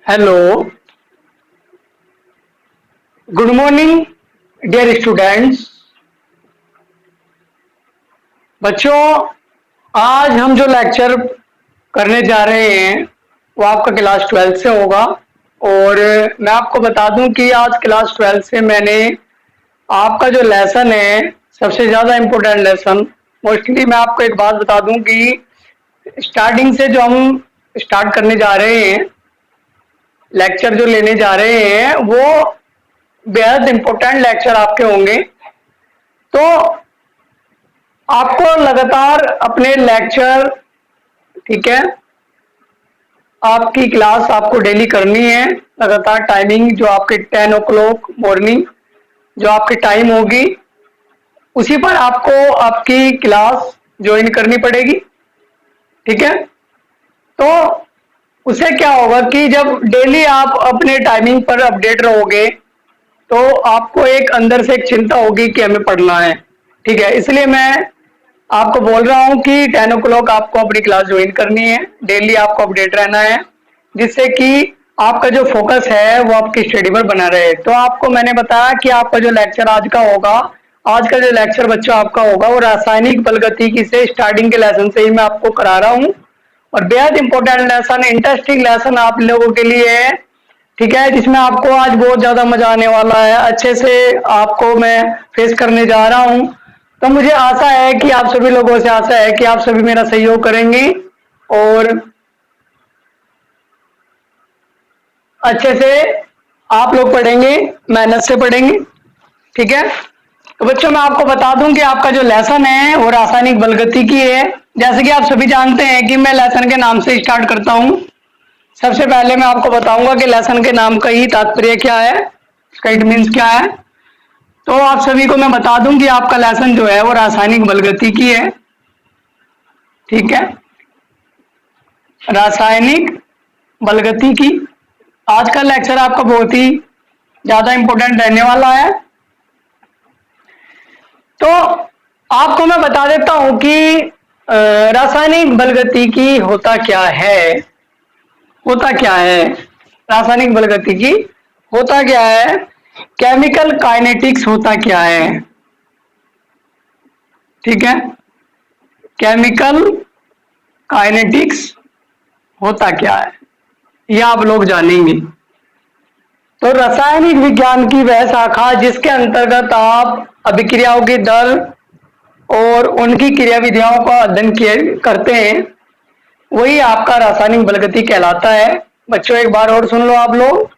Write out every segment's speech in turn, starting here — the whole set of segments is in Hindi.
Hello, good morning dear students. बच्चों, आज हम जो लेक्चर करने जा रहे हैं वो आपका क्लास 12 से होगा। और मैं आपको बता दूं कि आज क्लास 12 से मैंने आपका जो लेसन है, सबसे ज़्यादा इम्पोर्टेंट लेसन, मोस्टली मैं आपको एक बात बता दूं कि स्टार्टिंग से जो हम स्टार्ट करने जा रहे हैं, लेक्चर जो लेने जा रहे हैं, वो बेहद इम्पोर्टेंट लेक्चर आपके होंगे। तो आपको लगातार अपने लेक्चर, ठीक है, आपकी क्लास आपको डेली करनी है। लगातार टाइमिंग जो आपके 10 o'clock मॉर्निंग जो आपकी टाइम होगी, उसी पर आपको आपकी क्लास ज्वाइन करनी पड़ेगी। ठीक है, तो उससे क्या होगा कि जब डेली आप अपने टाइमिंग पर अपडेट रहोगे तो आपको एक अंदर से एक चिंता होगी कि हमें पढ़ना है। ठीक है, इसलिए मैं आपको बोल रहा हूँ कि 10 o'clock आपको अपनी क्लास ज्वाइन करनी है, डेली आपको अपडेट रहना है, जिससे कि आपका जो फोकस है वो आपकी स्टडी पर बना रहे। तो आपको मैंने बताया कि आपका जो लेक्चर आज का होगा, आज का जो लेक्चर बच्चों आपका होगा वो रासायनिक बलगतिकी से स्टार्टिंग के लेसन से ही मैं आपको करा रहा हूँ। और बेहद इंपॉर्टेंट लेसन, इंटरेस्टिंग लेसन आप लोगों के लिए है। ठीक है, जिसमें आपको आज बहुत ज्यादा मजा आने वाला है, अच्छे से आपको मैं फेस करने जा रहा हूँ। तो मुझे आशा है कि आप सभी लोगों से आशा है कि आप सभी मेरा सहयोग करेंगे और अच्छे से आप लोग पढ़ेंगे, मेहनत से पढ़ेंगे। ठीक है, तो बच्चों मैं आपको बता दूं कि आपका जो लेसन है वो रासायनिक बलगतिकी है। जैसे कि आप सभी जानते हैं कि मैं लेसन के नाम से स्टार्ट करता हूं। सबसे पहले मैं आपको बताऊंगा कि लेसन के नाम का ही तात्पर्य क्या है, उसका इट मीन्स क्या है। तो आप सभी को मैं बता दूं कि आपका लेसन जो है वो रासायनिक बलगतिकी है। ठीक है, रासायनिक बलगतिकी। आज का लेक्चर आपका बहुत ही ज्यादा इंपॉर्टेंट रहने वाला है। तो आपको मैं बता देता हूं कि रासायनिक बलगतिकी होता क्या है। होता क्या है रासायनिक बलगतिकी, होता क्या है, केमिकल काइनेटिक्स होता क्या है। ठीक है, केमिकल काइनेटिक्स होता क्या है यह आप लोग जानेंगे। तो रासायनिक विज्ञान की वह शाखा जिसके अंतर्गत आप अभिक्रियाओं की दर और उनकी क्रिया विधियों का अध्ययन करते हैं, वही आपका रासायनिक बलगति कहलाता है। बच्चों एक बार और सुन लो आप लोग,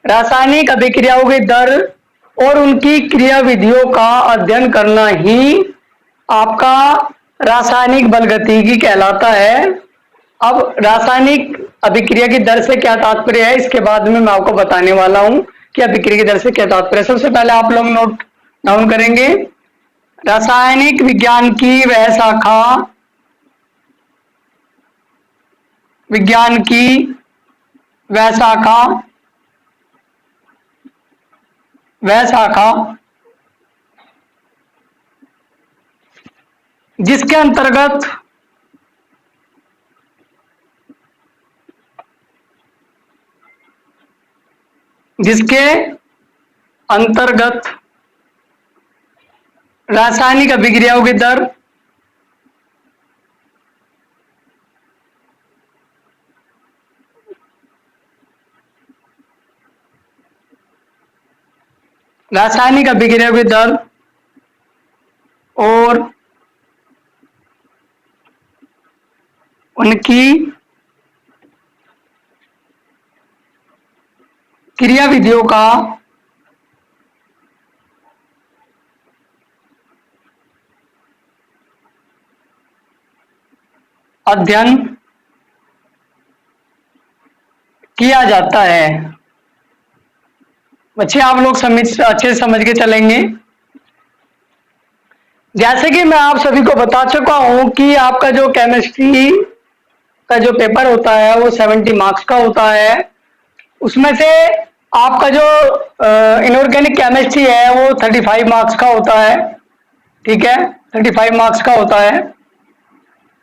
रासायनिक अभिक्रियाओं की दर और उनकी क्रिया विधियों का अध्ययन करना ही आपका रासायनिक बलगतिकी कहलाता है। अब रासायनिक अभिक्रिया की दर से क्या तात्पर्य है, इसके बाद में मैं आपको बताने वाला हूं कि अभिक्रिया की दर से क्या तात्पर्य है। सबसे पहले आप लोग नोट डाउन करेंगे, रासायनिक विज्ञान की वह शाखा, विज्ञान की वह शाखा, वह शाखा जिसके अंतर्गत जिसके अंतर्गत रासायनिक अभिक्रियाओं की दर, रासायनिक अभिक्रियाओं की दर और उनकी क्रिया विधियों का अध्ययन किया जाता है। बच्चे आप लोग अच्छे से समझ के चलेंगे। जैसे कि मैं आप सभी को बता चुका हूं कि आपका जो केमिस्ट्री का जो पेपर होता है वो 70 मार्क्स का होता है। उसमें से आपका जो इनऑर्गेनिक केमिस्ट्री है वो 35 मार्क्स का होता है। ठीक है, 35 मार्क्स का होता है।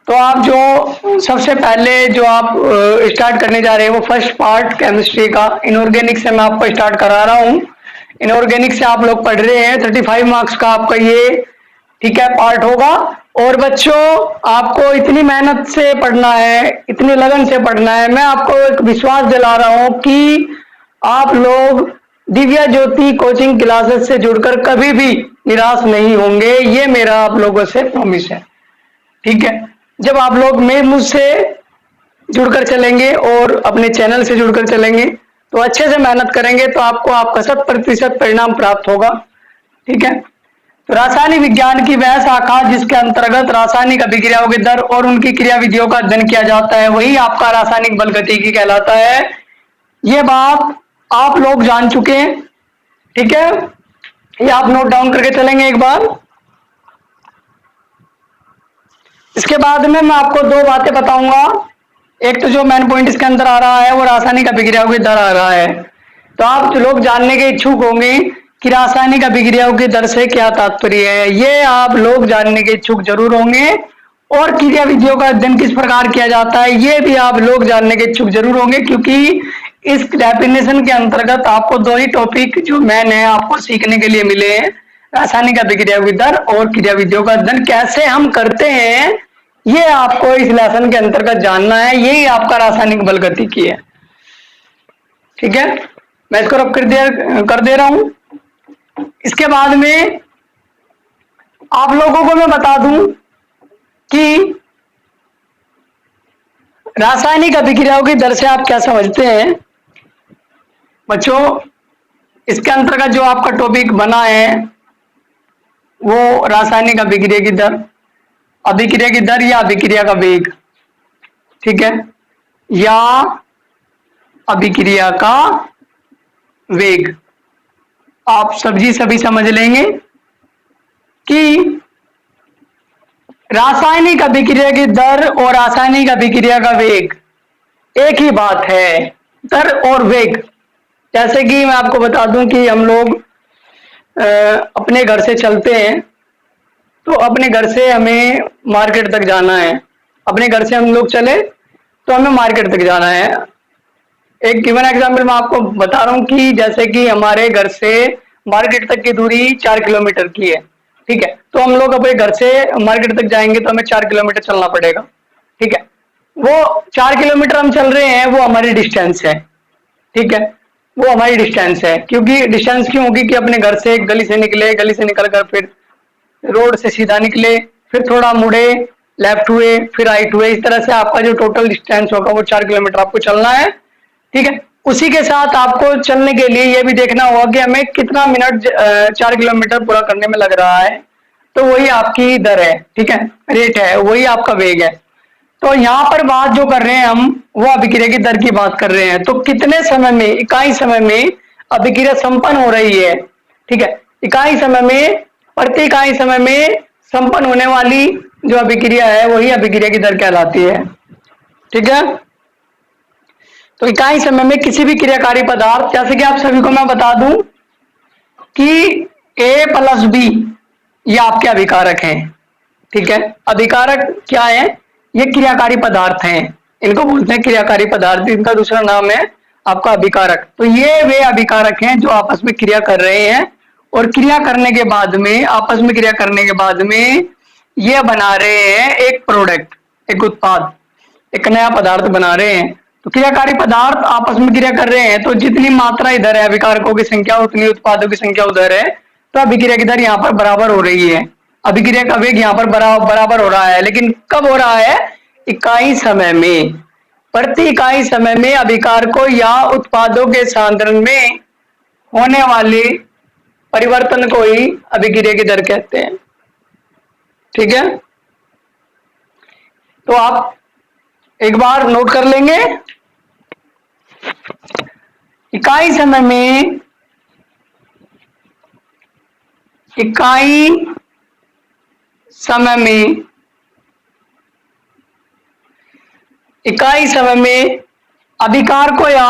तो आप जो सबसे पहले जो आप स्टार्ट करने जा रहे हैं वो फर्स्ट पार्ट केमिस्ट्री का इनऑर्गेनिक से मैं आपको स्टार्ट करा रहा हूँ। इनऑर्गेनिक से आप लोग पढ़ रहे हैं, 35 मार्क्स का आपका ये ठीक है पार्ट होगा। और बच्चों आपको इतनी मेहनत से पढ़ना है, इतनी लगन से पढ़ना है। मैं आपको एक विश्वास दिला रहा हूँ कि आप लोग दिव्या ज्योति कोचिंग क्लासेस से जुड़कर कभी भी निराश नहीं होंगे, ये मेरा आप लोगों से प्रॉमिस है। ठीक है, जब आप लोग मैं मुझसे जुड़कर चलेंगे और अपने चैनल से जुड़कर चलेंगे तो अच्छे से मेहनत करेंगे तो आपको आपका 100% परिणाम प्राप्त होगा। ठीक है, तो रासायनिक विज्ञान की वह शाखा जिसके अंतर्गत रासायनिक अभिक्रियाओं के दर और उनकी क्रिया विधियों का अध्ययन किया जाता है वही आपका रासायनिक बल गतिकी कहलाता है। ये बात आप लोग जान चुके हैं। ठीक है, ये आप नोट डाउन करके चलेंगे एक बार। इसके बाद में मैं आपको दो बातें बताऊंगा। एक तो जो मेन पॉइंट इसके अंदर आ रहा है वो रासायनिक अभिक्रियाओं की दर आ रहा है। तो आप लोग जानने के इच्छुक होंगे कि रासायनिक अभिक्रियाओं की दर से क्या तात्पर्य है, ये आप लोग जानने के इच्छुक जरूर होंगे। और क्रिया विधियों का अध्ययन किस प्रकार किया जाता है ये भी आप लोग जानने के इच्छुक जरूर होंगे, क्योंकि इस डेफिनेशन के अंतर्गत आपको दो ही टॉपिक जो मेन है आपको सीखने के लिए मिले हैं। रासायनिक अभिक्रियाओं की दर और क्रिया विधियों का अध्ययन कैसे हम करते हैं ये आपको इस लेसन के अंतर्गत जानना है। यही आपका रासायनिक बल गतिकी है। ठीक है, मैं इसको रब कर दे रहा हूं। इसके बाद में आप लोगों को मैं बता दूं कि रासायनिक अभिक्रियाओं की दर से आप क्या समझते हैं। बच्चों, इसके अंतर्गत जो आपका टॉपिक बना है वो रासायनिक अभिक्रिया की दर, अभिक्रिया की दर या अभिक्रिया का वेग, ठीक है, या अभिक्रिया का वेग। आप सभी समझ लेंगे कि रासायनिक अभिक्रिया की दर और रासायनिक अभिक्रिया का वेग एक ही बात है, दर और वेग। जैसे कि मैं आपको बता दूं कि हम लोग अपने घर से चलते हैं तो अपने घर से हमें मार्केट तक जाना है। अपने घर से हम लोग चले तो हमें मार्केट तक जाना है। एक गिवन एग्जाम्पल मैं आपको बता रहा हूँ कि जैसे कि हमारे घर से मार्केट तक की दूरी 4 किलोमीटर की है। ठीक है, तो हम लोग अपने घर से मार्केट तक जाएंगे तो हमें 4 किलोमीटर चलना पड़ेगा। ठीक है, वो 4 किलोमीटर हम चल रहे हैं वो हमारी डिस्टेंस है। ठीक है, वो हमारी डिस्टेंस है। क्योंकि डिस्टेंस क्यों होगी कि अपने घर से गली से निकले, गली से निकल कर फिर रोड से सीधा निकले, फिर थोड़ा मुड़े, लेफ्ट हुए, फिर राइट हुए, इस तरह से आपका जो टोटल डिस्टेंस होगा वो 4 किलोमीटर आपको चलना है। ठीक है, उसी के साथ आपको चलने के लिए ये भी देखना होगा कि हमें कितना मिनट 4 किलोमीटर पूरा करने में लग रहा है। तो वही आपकी दर है। ठीक है, रेट है, वही आपका वेग है। तो यहाँ पर बात जो कर रहे हैं हम वो अभिक्रिया की दर की बात कर रहे हैं। तो कितने समय में, इकाई समय में अभिक्रिया संपन्न हो रही है। ठीक है, इकाई समय में, प्रति इकाई समय में संपन्न होने वाली जो अभिक्रिया है वही अभिक्रिया की दर कहलाती है। ठीक है, तो इकाई समय में किसी भी क्रियाकारी पदार्थ, जैसे कि आप सभी को मैं बता दूं कि A प्लस बी ये आपके अभिकारक हैं। ठीक है, अभिकारक क्या है, ये क्रियाकारी पदार्थ हैं, इनको बोलते हैं क्रियाकारी पदार्थ, इनका दूसरा नाम है आपका अभिकारक। तो ये वे अभिकारक हैं जो आपस में क्रिया कर रहे हैं और क्रिया करने के बाद में, आपस में क्रिया करने के बाद में ये बना रहे हैं एक प्रोडक्ट, एक उत्पाद, एक नया पदार्थ बना रहे हैं। तो क्रियाकारी पदार्थ आपस में क्रिया कर रहे हैं तो जितनी मात्रा इधर है अभिकारकों की संख्या उतनी उत्पादों की संख्या उधर है। तो अभिक्रिया की दर यहाँ पर बराबर हो रही है, अभिक्रिया का वेग यहाँ पर बराबर हो रहा है। लेकिन कब हो रहा है, इकाई समय में, प्रति इकाई समय में अभिकारकों या उत्पादों के सांद्रण में होने वाले परिवर्तन को ही अभिक्रिया की दर कहते हैं। ठीक है, तो आप एक बार नोट कर लेंगे, इकाई समय में, इकाई समय में, इकाई समय में अभिकारकों या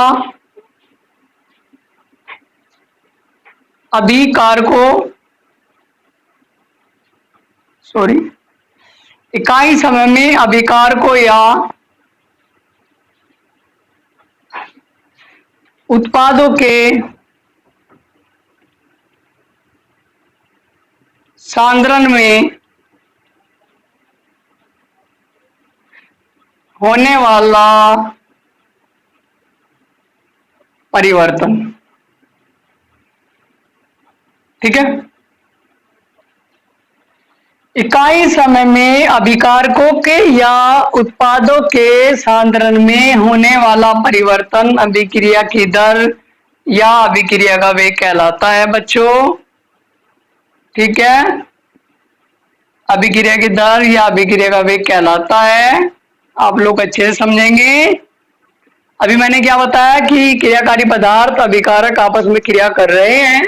इकाई समय में अभिकारकों या उत्पादों के सांद्रण में होने वाला परिवर्तन। ठीक है, इकाई समय में अभिकारकों के या उत्पादों के सांद्रण में होने वाला परिवर्तन अभिक्रिया की दर या अभिक्रिया का वेग कहलाता है बच्चों। ठीक है, अभिक्रिया की दर या अभिक्रिया का वेग कहलाता है। आप लोग अच्छे से समझेंगे। अभी मैंने क्या बताया कि क्रियाकारी पदार्थ अभिकारक आपस में क्रिया कर रहे हैं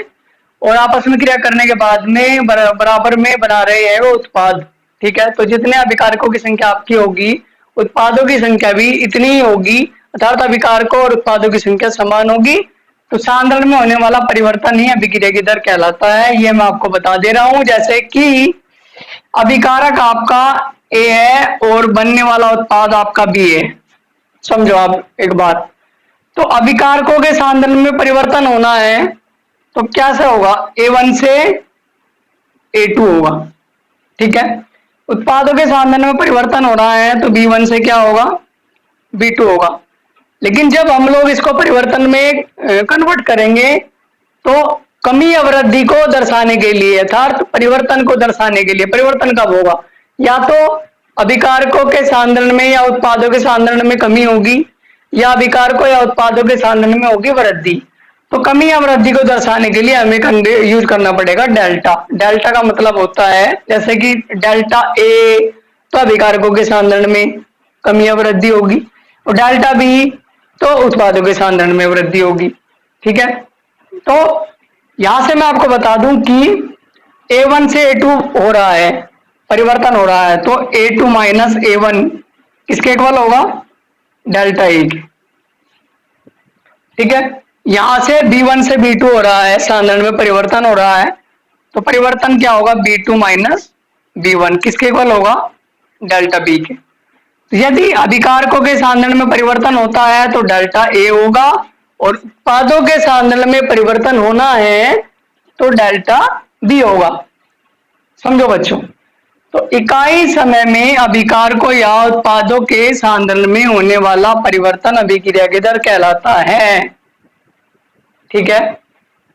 और आपस में क्रिया करने के बाद में बराबर में बना रहे हैं वो उत्पाद। ठीक है, तो जितने अभिकारकों की संख्या आपकी होगी उत्पादों की संख्या भी इतनी ही होगी, अर्थात अभिकारकों और उत्पादों की संख्या समान होगी। तो सांद्रण में होने वाला परिवर्तन ही अभिक्रिया की दर कहलाता है। ये मैं आपको बता दे रहा हूं। जैसे कि अभिकारक आपका A है और बनने वाला उत्पाद आपका B है। समझो आप एक बात, तो अभिकारकों के सांद्रण में परिवर्तन होना है तो क्या से होगा, A1 से A2 होगा। ठीक है, उत्पादों के सांद्रण में परिवर्तन हो रहा है तो B1 से क्या होगा, B2 होगा। लेकिन जब हम लोग इसको परिवर्तन में कन्वर्ट करेंगे तो कमी या वृद्धि को दर्शाने के लिए, अर्थात परिवर्तन को दर्शाने के लिए, परिवर्तन कब होगा, या तो अभिकारकों के सांद्रण में या उत्पादों के सांद्रण में कमी होगी या अभिकारकों या उत्पादों के सांद्रण में होगी वृद्धि। तो कमी या वृद्धि को दर्शाने के लिए हमें यूज करना पड़ेगा डेल्टा। डेल्टा का मतलब होता है जैसे कि डेल्टा ए तो अभिकारकों के सांद्रण में कमी या वृद्धि होगी और डेल्टा बी तो उत्पादों के सांद्रण में वृद्धि होगी। ठीक है, तो यहां से मैं आपको बता दूं कि A1 से A2 हो रहा है, परिवर्तन हो रहा है, तो A2 माइनस A1 किसके इक्वल होगा, डेल्टा ए के। ठीक है, यहां से B1 से B2 हो रहा है, सांद्रण में परिवर्तन हो रहा है, तो परिवर्तन क्या होगा, B2 माइनस B1 किसके इक्वल होगा, डेल्टा बी के। तो यदि अभिकारकों के सांद्रण में परिवर्तन होता है तो डेल्टा ए होगा और उत्पादों के सांद्रण में परिवर्तन होना है तो डेल्टा बी होगा। समझो बच्चों, तो इकाई समय में अभिकारकों या उत्पादों के सांद्रण में होने वाला परिवर्तन अभिक्रिया की दर कहलाता है। ठीक है,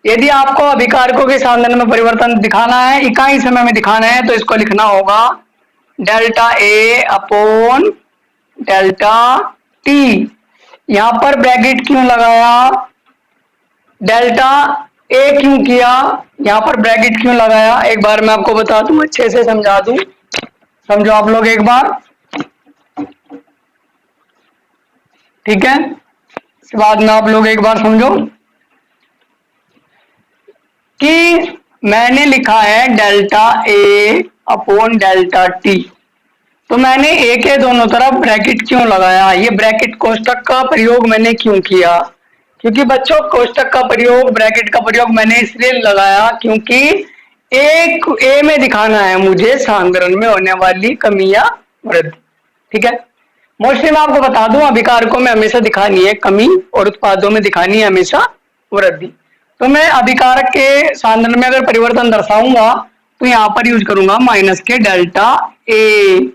यदि आपको अभिकारकों के सांद्रण में परिवर्तन दिखाना है, इकाई समय में दिखाना है, तो इसको लिखना होगा delta A upon delta T. यहां पर ब्रैकेट क्यों लगाया, डेल्टा ए क्यों किया, यहां पर ब्रैकेट क्यों लगाया, एक बार मैं आपको बता दूं, अच्छे से समझा दूं, समझो आप लोग एक बार। ठीक है, इसके बाद में आप लोग एक बार समझो कि मैंने लिखा है delta A upon delta T, तो मैंने ए के दोनों तरफ ब्रैकेट क्यों लगाया, ये ब्रैकेट कोष्टक का प्रयोग मैंने क्यों किया, क्योंकि बच्चों कोष्टक का प्रयोग, ब्रैकेट का प्रयोग मैंने इसलिए लगाया क्योंकि एक ए में दिखाना है मुझे सांद्रण में होने वाली कमी या वृद्धि। ठीक है, मोस्टली मैं आपको बता दूं अभिकारकों में हमेशा दिखानी है कमी और उत्पादों में दिखानी है हमेशा वृद्धि। तो मैं अभिकारक के सांद्रण में अगर परिवर्तन दर्शाऊंगा तो यहाँ पर यूज करूंगा माइनस के delta A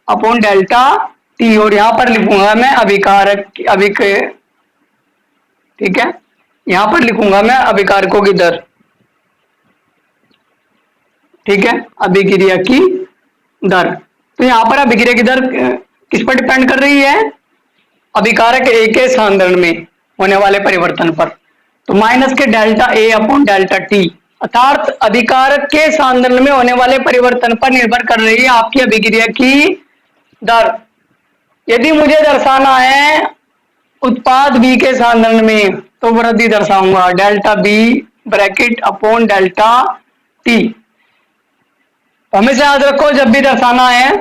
upon delta T और यहाँ पर लिखूंगा मैं अभिकारक ठीक है, यहां पर लिखूंगा मैं अभिकारकों की दर। ठीक है, अभिक्रिया की दर, तो यहां पर अभिक्रिया की दर किस पर डिपेंड कर रही है, अभिकारक ए के सांद्रण में होने वाले परिवर्तन पर। तो माइनस के delta A upon delta T, अर्थात अभिकारक के सांद्रण में होने वाले परिवर्तन पर निर्भर कर रही है आपकी अभिक्रिया की दर। यदि मुझे दर्शाना है उत्पाद बी के सांद्रण में तो वृद्धि दर्शाऊंगा delta B bracket upon delta T. हमेशा याद रखो जब भी दर्शाना है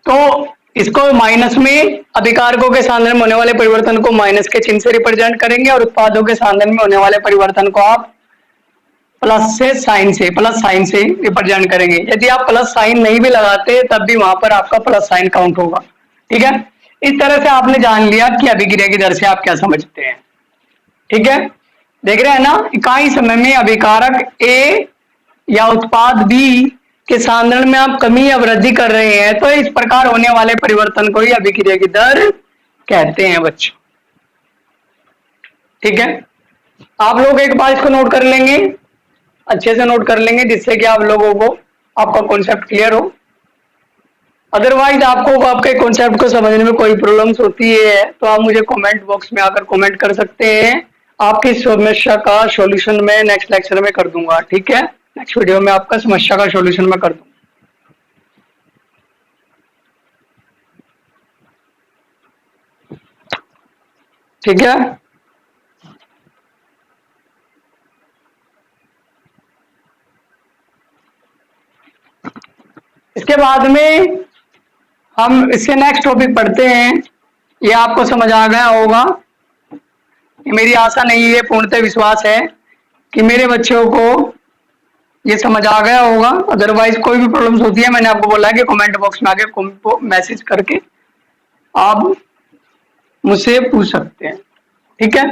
तो इसको माइनस में, अभिकारकों के सांद्रण में होने वाले परिवर्तन को माइनस के चिन्ह से रिप्रेजेंट करेंगे और उत्पादों के सांद्रण में होने वाले परिवर्तन को आप प्लस से साइन से, प्लस साइन से रिप्रेजेंट करेंगे। यदि आप प्लस साइन नहीं भी लगाते तब भी वहां पर आपका प्लस साइन काउंट होगा। ठीक है, इस तरह से आपने जान लिया कि अभिक्रिया की दर से आप क्या समझते हैं। ठीक है, देख रहे हैं ना, इकाई समय में अभिकारक ए या उत्पाद बी के सांद्रण में आप कमी या वृद्धि कर रहे हैं, तो इस प्रकार होने वाले परिवर्तन को ही अभिक्रिया की दर कहते हैं बच्चों। ठीक है, आप लोग एक बार इसको नोट कर लेंगे, अच्छे से नोट कर लेंगे, जिससे कि आप लोगों को आपका कॉन्सेप्ट क्लियर हो। अदरवाइज आपको आपके कॉन्सेप्ट को समझने में कोई प्रॉब्लम्स होती है तो आप मुझे कमेंट बॉक्स में आकर कमेंट कर सकते हैं। आपकी समस्या का सॉल्यूशन मैं नेक्स्ट लेक्चर में कर दूंगा। ठीक है, नेक्स्ट वीडियो में आपका समस्या का सॉल्यूशन मैं कर दूंगा। ठीक है, इसके बाद में हम इससे नेक्स्ट टॉपिक पढ़ते हैं। ये आपको समझ आ गया होगा, मेरी आशा नहीं है, पूर्णतः विश्वास है कि मेरे बच्चों को ये समझ आ गया होगा। अदरवाइज कोई भी प्रॉब्लम्स होती है, मैंने आपको बोला है कि कमेंट बॉक्स में आके मैसेज करके आप मुझसे पूछ सकते हैं। ठीक है,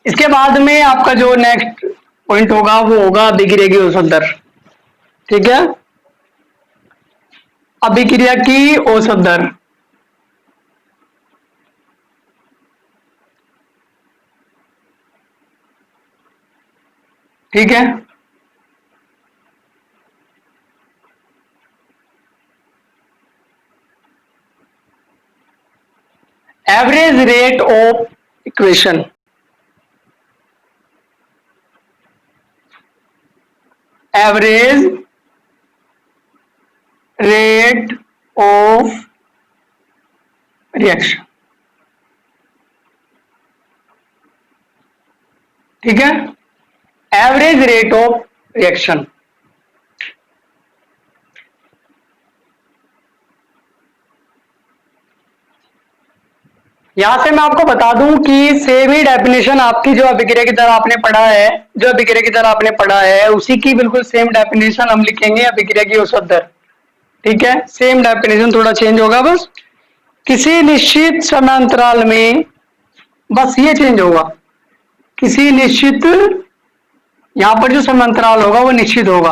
इसके बाद में आपका जो नेक्स्ट पॉइंट होगा वो होगा अभिक्रिया की औसत दर। ठीक है, अभिक्रिया की औसत दर। ठीक है, average rate of equation, average rate of reaction. ठीक है, एवरेज रेट ऑफ रिएक्शन। यहां से मैं आपको बता दूं कि सेम ही डेफिनेशन आपकी जो अभिक्रिया की दर आपने पढ़ा है, जो अभिक्रिया की दर आपने पढ़ा है उसी की बिल्कुल सेम डेफिनेशन हम लिखेंगे अभिक्रिया की औसत दर। ठीक है, सेम डेफिनेशन, थोड़ा चेंज होगा बस, किसी निश्चित समयांतराल में बस ये चेंज होगा, किसी निश्चित, यहां पर जो समयांतराल होगा वो निश्चित होगा,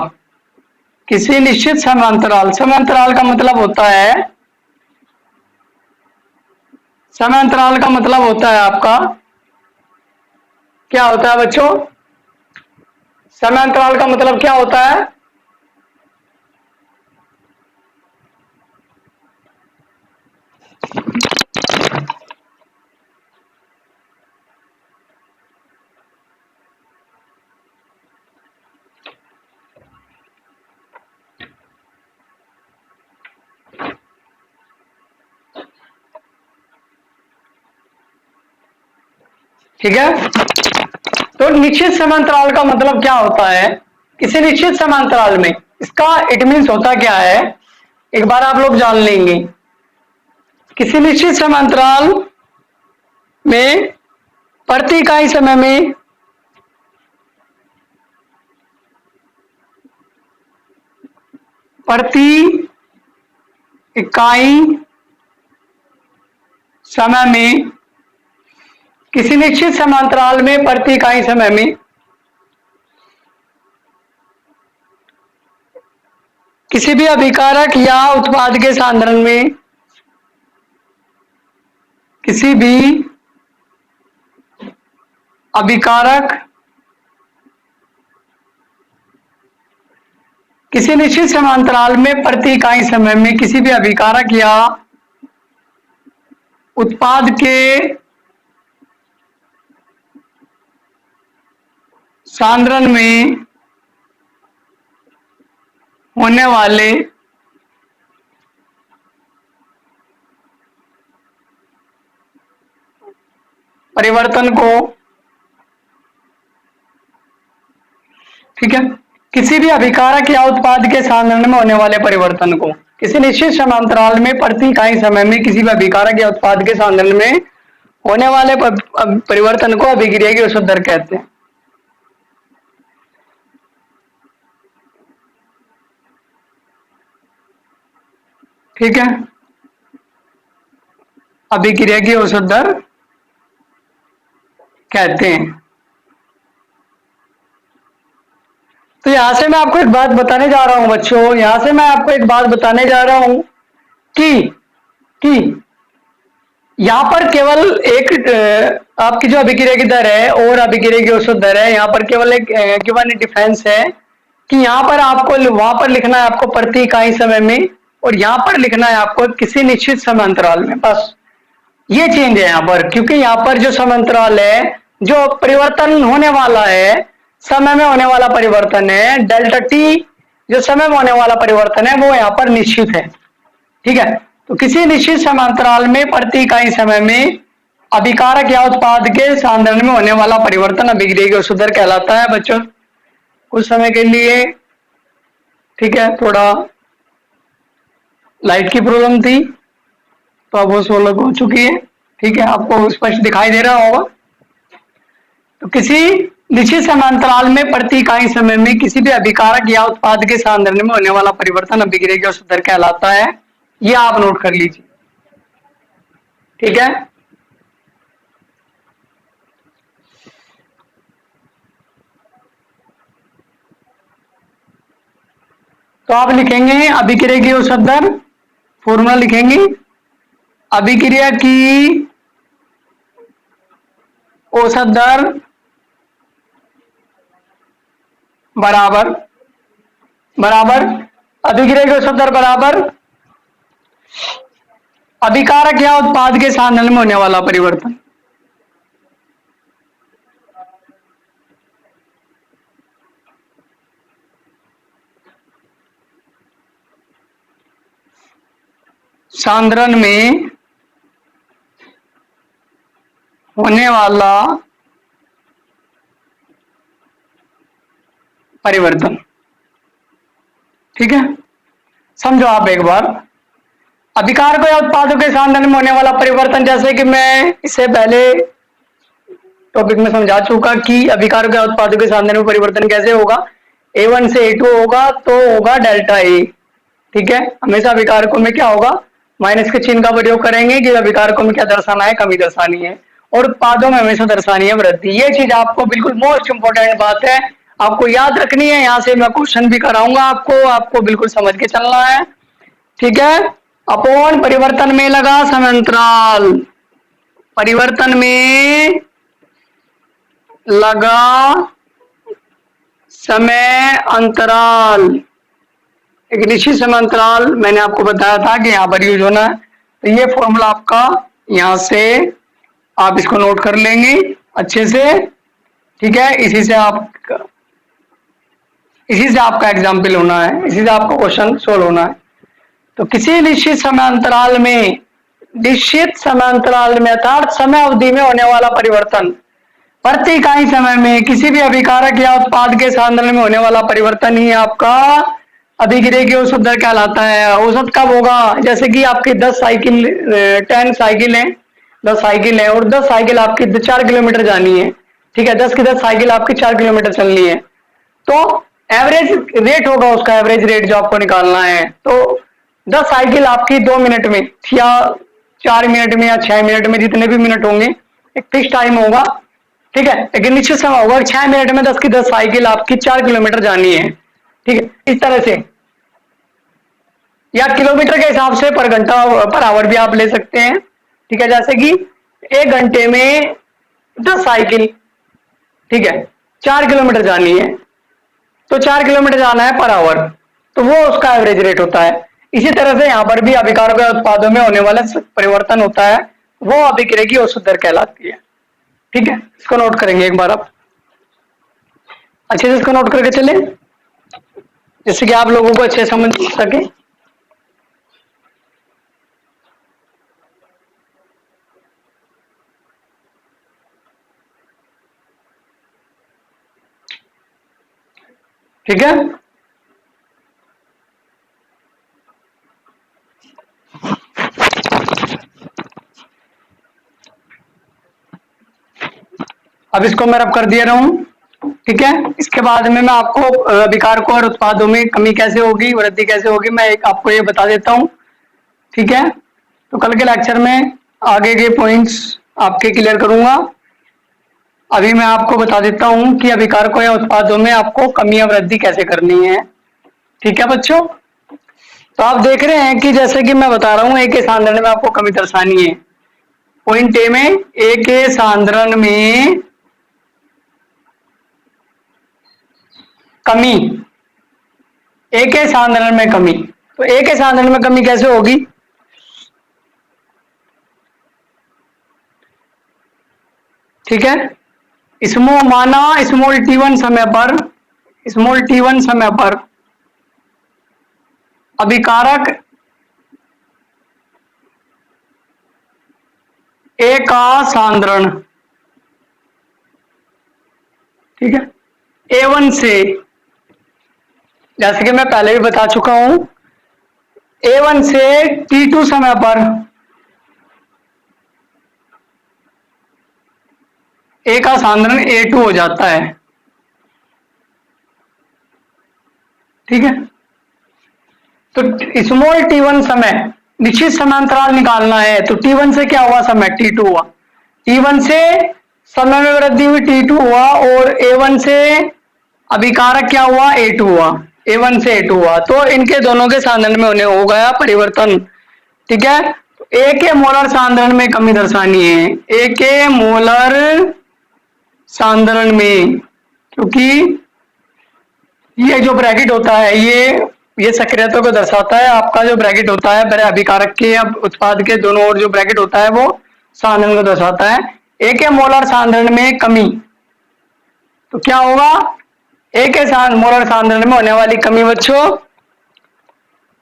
किसी निश्चित समयांतराल। समयांतराल का मतलब होता है, समयांतराल का मतलब होता है आपका, क्या होता है बच्चों, समयांतराल का मतलब क्या होता है, ठीक है। तो निश्चित समांतराल का मतलब क्या होता है, किसी निश्चित समांतराल में, इसका इट मीन्स होता क्या है, एक बार आप लोग जान लेंगे। किसी निश्चित समांतराल में प्रति इकाई समय में प्रति इकाई समय में, किसी निश्चित समांतराल में प्रति इकाई समय में किसी भी अभिकारक या उत्पाद के सांद्रण में, किसी भी अभिकारक किसी निश्चित समांतराल में प्रति इकाई समय में किसी भी अभिकारक या उत्पाद के सांद्रण में होने वाले परिवर्तन को, ठीक है, किसी भी अभिकारक या उत्पाद के सांद्रण में होने वाले परिवर्तन को, किसी निश्चित समांतराल में प्रति इकाई समय में किसी भी अभिकारक या उत्पाद के सांद्रण में होने वाले परिवर्तन को अभिक्रिया की औसत दर कहते हैं। ठीक है, अभिक्रिया की औसत दर कहते हैं। तो यहां से मैं आपको एक बात बताने जा रहा हूं बच्चों, यहां से मैं आपको एक बात बताने जा रहा हूं कि यहाँ पर केवल एक आपकी जो अभिक्रिया की दर है और अभिक्रिया की औसत दर है, यहाँ पर केवल एक गिवन डिफरेंस है कि यहाँ पर आपको वहां पर लिखना है आपको प्रति इकाई समय में, और यहाँ पर लिखना है आपको किसी निश्चित समय अंतराल में। बस ये चेंज है यहाँ पर, क्योंकि यहाँ पर जो समय अंतराल है, जो परिवर्तन होने वाला है, समय में होने वाला परिवर्तन है डेल्टा टी, जो समय में होने वाला परिवर्तन है वो यहाँ पर निश्चित है। ठीक है, तो किसी निश्चित समांतराल में प्रति इकाई समय में अभिकारक या उत्पाद के सांद्रण में होने वाला परिवर्तन अभिक्रिया की औसत दर कहलाता है बच्चों। कुछ समय के लिए, ठीक है, थोड़ा लाइट की प्रॉब्लम थी तो अब वो सोलह हो चुकी है। ठीक है, आपको स्पष्ट दिखाई दे रहा होगा। तो किसी निश्चित समांतराल में प्रति इकाई समय में किसी भी अभिकारक या उत्पाद के सांद्रण में होने वाला परिवर्तन अभिक्रिया की औसत दर कहलाता है। ये आप नोट कर लीजिए। ठीक है, तो आप लिखेंगे अभिक्रिया की औसत दर, फॉर्मूला लिखेंगे अभिक्रिया की औसत दर बराबर अभिक्रिया की औसत दर बराबर अभिकारक या उत्पाद के सांद्रण में होने वाला परिवर्तन। सांद्रण में होने वाला परिवर्तन। ठीक है, समझो आप एक बार, अभिकारकों या उत्पादों के सांद्रण में होने वाला परिवर्तन, जैसे कि मैं इससे पहले टॉपिक में समझा चुका कि अभिकारकों या उत्पादों के सांद्रण में परिवर्तन कैसे होगा। A1 से A2 होगा तो होगा डेल्टा ए। ठीक है, हमेशा अभिकारकों में क्या होगा, माइनस के चिन्ह का प्रयोग करेंगे कि अभिकारकों में क्या दर्शाना है, कमी दर्शानी है, और उत्पादों में हमेशा दर्शानी है वृद्धि। ये चीज आपको बिल्कुल मोस्ट इंपोर्टेंट बात है, आपको याद रखनी है। यहाँ से मैं क्वेश्चन भी कराऊंगा आपको बिल्कुल समझ के चलना है। ठीक है, अपॉन परिवर्तन में लगा समय अंतराल, परिवर्तन में लगा समय अंतराल, एक निश्चित समय अंतराल मैंने आपको बताया था कि यहाँ पर यूज होना है। तो ये फॉर्मूला आपका यहाँ से आप इसको नोट कर लेंगे अच्छे से। ठीक है, इसी से आपका एग्जाम्पल होना है, इसी से आपका क्वेश्चन सोल्व होना है। तो किसी निश्चित समय अंतराल में अर्थात समय अवधि में होने वाला परिवर्तन, प्रति इकाई समय में किसी भी अभिकारक या उत्पाद के सांद्रण में होने वाला परिवर्तन ही आपका अभिक्रिया की औसत दर कहलाता है। औसत कब होगा, जैसे कि आपकी 10 साइकिल 10 साइकिल है, 10 साइकिल है और 10 साइकिल आपकी 4 किलोमीटर जानी है। ठीक है, 10 की 10 साइकिल आपकी 4 किलोमीटर चलनी है, तो एवरेज रेट होगा उसका, एवरेज रेट जो आपको निकालना है। तो 10 साइकिल आपकी 2 मिनट में या 4 मिनट में या 6 मिनट में, जितने भी मिनट होंगे, एक फिक्स टाइम होगा। ठीक है, एक निश्चित समय होगा, 6 मिनट में 10 की 10 साइकिल आपकी 4 किलोमीटर जानी है। ठीक है, इस तरह से, या किलोमीटर के हिसाब से पर घंटा पर आवर भी आप ले सकते हैं। ठीक है, जैसे कि 1 घंटे में 10 साइकिल, ठीक है, 4 किलोमीटर जानी है, तो 4 किलोमीटर जाना है पर आवर, तो वो उसका एवरेज रेट होता है। इसी तरह से यहाँ पर भी अभिकारकों या उत्पादों में होने वाला परिवर्तन होता है, वो अभिक्रिया की औसत दर कहलाती है। ठीक है, इसको नोट करेंगे एक बार आप अच्छे से, इसको नोट करके चले जिससे कि आप लोगों को अच्छे समझ सके। ठीक है, अब इसको मैं रब कर दिया रहा हूँ, ठीक है। इसके बाद में मैं आपको अभिकारकों और उत्पादों में कमी कैसे होगी, वृद्धि कैसे होगी, मैं एक आपको ये बता देता हूँ, ठीक है। तो कल के लेक्चर में आगे के पॉइंट्स आपके क्लियर करूंगा। अभी मैं आपको बता देता हूँ कि अभिकारकों या उत्पादों में आपको कमी या वृद्धि कैसे करनी है, ठीक है बच्चों। तो आप देख रहे हैं कि जैसे कि मैं बता रहा हूँ ए के सांद्रण में आपको कमी दर्शानी है। पॉइंट ए में ए के सांद्रण में कमी, ए के सांद्रण में कमी, तो ए के सांद्रण में कमी कैसे होगी, ठीक है। माना स्मॉल t1 समय पर, स्मॉल t1 समय पर अभिकारक ए का सांद्रण, ठीक है, A1 से, जैसे कि मैं पहले भी बता चुका हूं, A1 से T2 समय पर A का सांद्रण A2 हो जाता है, ठीक है। तो स्मॉल t1 समय, निश्चित समांतराल निकालना है, तो t1 से क्या हुआ समय, t2 हुआ, t1 से समय में वृद्धि हुई, t2 हुआ, और A1 से अभिकारक क्या हुआ, A2 हुआ, A1 से A2 हुआ, तो इनके दोनों के सांद्रण में होने हो गया परिवर्तन, ठीक है। तो A के मोलर सांद्रण में कमी दर्शानी है, A के मोलर सांद्रण में, क्योंकि ये जो ब्रैकेट होता है ये सक्रियता को दर्शाता है। आपका जो ब्रैकेट होता है अभिकारक के या उत्पाद के दोनों ओर जो ब्रैकेट होता है वो सांद्रण को दर्शाता है। ए के मोलर सांद्रण में कमी, तो क्या होगा, ए के मोलर सांद्रण में होने वाली कमी बच्चों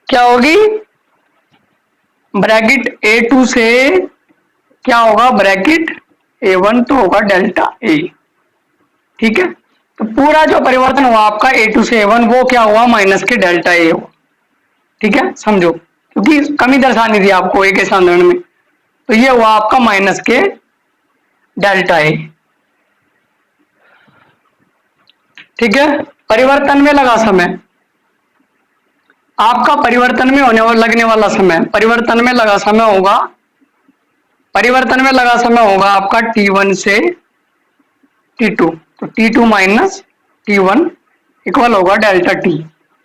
क्या होगी, ब्रैकेट A2 से क्या होगा, ब्रैकेट A1 तो होगा डेल्टा A, ठीक है। तो पूरा जो परिवर्तन हुआ आपका A2 से A1 वो क्या हुआ, माइनस के डेल्टा A हुआ, ठीक है, समझो, क्योंकि कमी दर्शानी थी आपको ए के सांद्रण में, तो ये हुआ आपका माइनस के डेल्टा A, ठीक है। परिवर्तन में लगा समय, आपका परिवर्तन में लगने वाला समय, परिवर्तन में लगा समय होगा, परिवर्तन में लगा समय होगा आपका T1 से T2, तो T2 माइनस T1 इक्वल होगा डेल्टा T,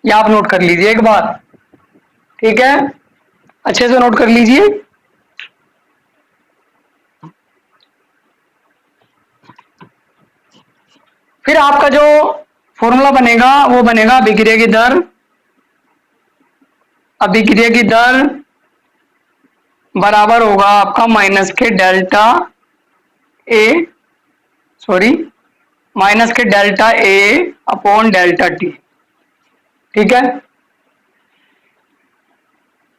ये आप नोट कर लीजिए एक बार, ठीक है, अच्छे से नोट कर लीजिए। फिर आपका जो फॉर्मूला बनेगा वो बनेगा अभिक्रिया की दर, अभिक्रिया की दर बराबर होगा आपका माइनस के डेल्टा A, सॉरी माइनस के delta A upon delta T, ठीक है।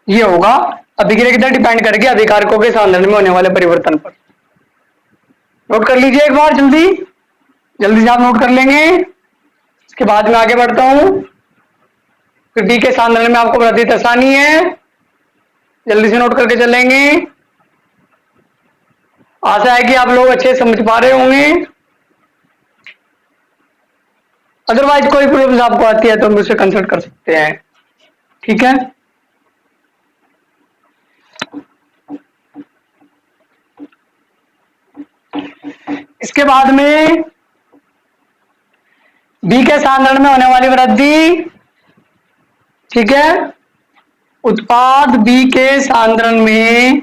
ये होगा अभिक्रिया की दर डिपेंड करके अभिकारकों के सांद्रण में होने वाले परिवर्तन पर। नोट कर लीजिए एक बार, जल्दी जल्दी से आप नोट कर लेंगे, इसके बाद में आगे बढ़ता हूं। फिर डी के सांद्रण में आपको वृद्धि दर्शानी है, जल्दी से नोट करके चलेंगे। आशा है कि आप लोग अच्छे समझ पा रहे होंगे, अदरवाइज कोई प्रॉब्लम आपको आती है तो मुझसे कंसल्ट कर सकते हैं, ठीक है। इसके बाद में बी के सांद्रण में होने वाली वृद्धि, ठीक है, उत्पाद बी के सांद्रण में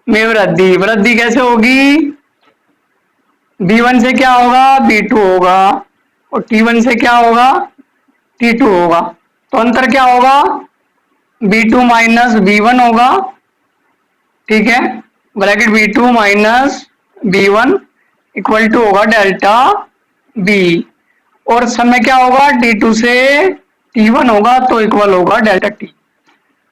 वृद्धि, वृद्धि कैसे होगी, B1 से क्या होगा, B2 होगा, और T1 से क्या होगा, T2 होगा, तो अंतर क्या होगा, B2 माइनस B1 होगा, ठीक है, bracket B2 minus B1 equal to होगा डेल्टा B, और समय क्या होगा, T2 से T1 होगा तो इक्वल होगा डेल्टा T,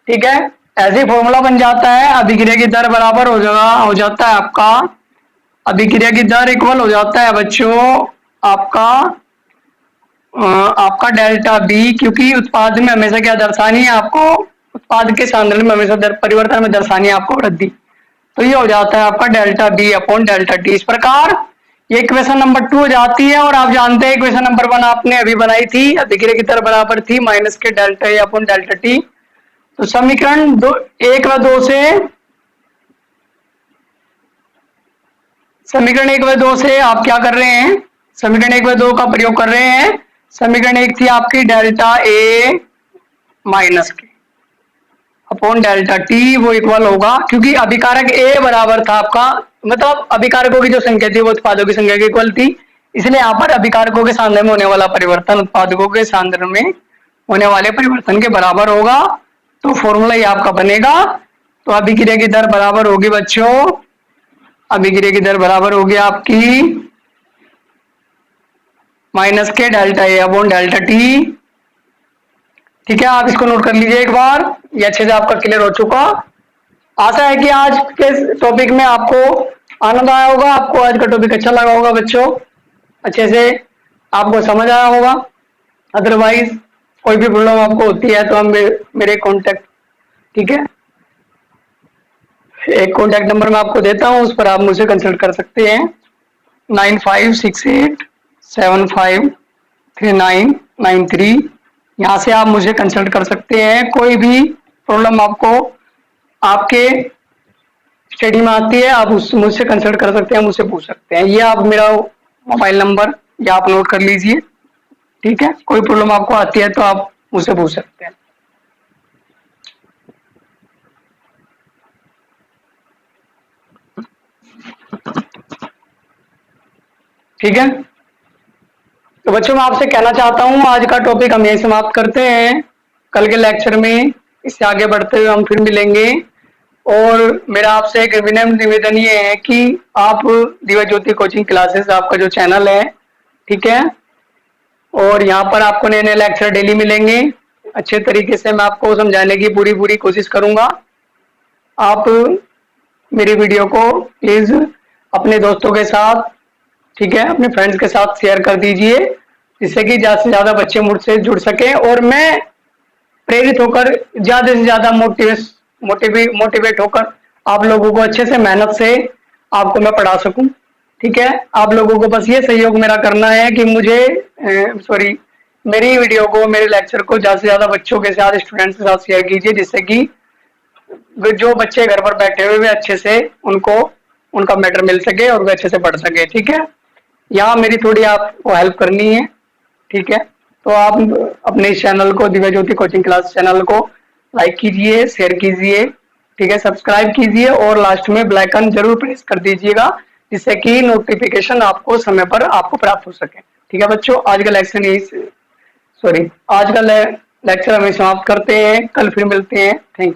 ठीक है। ऐसे फॉर्मूला बन जाता है, अभिक्रिया की दर बराबर हो जाता है आपका, अभिक्रिया की दर इक्वल हो जाता है बच्चों आपका आपका डेल्टा बी, क्योंकि उत्पाद में हमेशा क्या दर्शानी है आपको, उत्पाद के सांद्रण में हमेशा परिवर्तन में दर्शानी है आपको वृद्धि। तो ये हो जाता है आपका delta B upon delta T. इस प्रकार ये इक्वेशन नंबर 2 हो जाती है। और आप जानते हैं इक्वेशन नंबर 1 आपने अभी बनाई थी, अभिक्रिया की दर बराबर थी माइनस के delta A upon delta T. तो समीकरण 1 व 2 से, समीकरण 1 व 2 से आप क्या कर रहे हैं, समीकरण 1 व 2 का प्रयोग कर रहे हैं। समीकरण 1 थी आपकी डेल्टा ए माइनस के अपॉन डेल्टा टी, वो इक्वल होगा, क्योंकि अभिकारक ए बराबर था आपका, मतलब अभिकारकों की जो संख्या थी वो उत्पादों की संख्या की इक्वल थी, इसलिए यहाँ पर अभिकारकों के सांद्रण में होने वाला परिवर्तन उत्पादकों के सांद्रण में होने वाले परिवर्तन के बराबर होगा। तो फॉर्मूला ये आपका बनेगा। तो अभिक्रिया की दर बराबर होगी बच्चों, अभिक्रिया की दर बराबर होगी आपकी माइनस के delta A upon delta T. ठीक है, आप इसको नोट कर लीजिए एक बार, ये अच्छे से आपका क्लियर हो चुका। आशा है कि आज के टॉपिक में आपको आनंद आया होगा, आपको आज का टॉपिक अच्छा लगा होगा बच्चों, अच्छे से आपको समझ आया होगा। अदरवाइज कोई भी प्रॉब्लम आपको होती है तो हम मेरे कॉन्टेक्ट, ठीक है, एक कॉन्टेक्ट नंबर मैं आपको देता हूं, उस पर आप मुझसे कंसल्ट कर सकते हैं, 9568753993। यहाँ से आप मुझे कंसल्ट कर सकते हैं। कोई भी प्रॉब्लम आपको आपके स्टडी में आती है, आप मुझसे कंसल्ट कर सकते हैं, मुझसे पूछ सकते हैं। ये आप मेरा मोबाइल नंबर या आप नोट कर लीजिए, ठीक है। कोई प्रॉब्लम आपको आती है तो आप मुझसे पूछ सकते हैं। ठीक है, तो बच्चों मैं आपसे कहना चाहता हूं, आज का टॉपिक हम यही समाप्त करते हैं। कल के लेक्चर में इससे आगे बढ़ते हुए हम फिर मिलेंगे। और मेरा आपसे एक विनम्र निवेदन ये है कि आप दिव्य ज्योति कोचिंग क्लासेस आपका जो चैनल है, ठीक है, और यहाँ पर आपको नए नए लेक्चर डेली मिलेंगे। अच्छे तरीके से मैं आपको समझाने की पूरी कोशिश करूंगा। आप मेरी वीडियो को प्लीज अपने दोस्तों के साथ, ठीक है, अपने फ्रेंड्स के साथ शेयर कर दीजिए, जिससे कि ज्यादा से ज्यादा बच्चे मुझसे जुड़ सके और मैं प्रेरित होकर ज्यादा से ज्यादा मोटिवेट होकर आप लोगों को अच्छे से मेहनत से आपको मैं पढ़ा सकूं। ठीक है, आप लोगों को बस ये सहयोग मेरा करना है कि मुझे मेरी वीडियो को, मेरे लेक्चर को ज्यादा से ज्यादा बच्चों के साथ, स्टूडेंट्स के साथ शेयर कीजिए, जिससे कि जो बच्चे घर पर बैठे हुए वे अच्छे से उनका मैटर मिल सके और वे अच्छे से पढ़ सके। ठीक है, यहाँ मेरी थोड़ी आपको हेल्प करनी है। ठीक है, तो आप अपने इस चैनल को, दिव्य ज्योति कोचिंग क्लास चैनल को लाइक कीजिए, शेयर कीजिए, ठीक है, सब्सक्राइब कीजिए और लास्ट में बेल आइकन जरूर प्रेस कर दीजिएगा, जिससे कि नोटिफिकेशन आपको समय पर आपको प्राप्त हो सके। ठीक है बच्चों, आज का लेक्चर हम समाप्त करते हैं, कल फिर मिलते हैं। Thank you.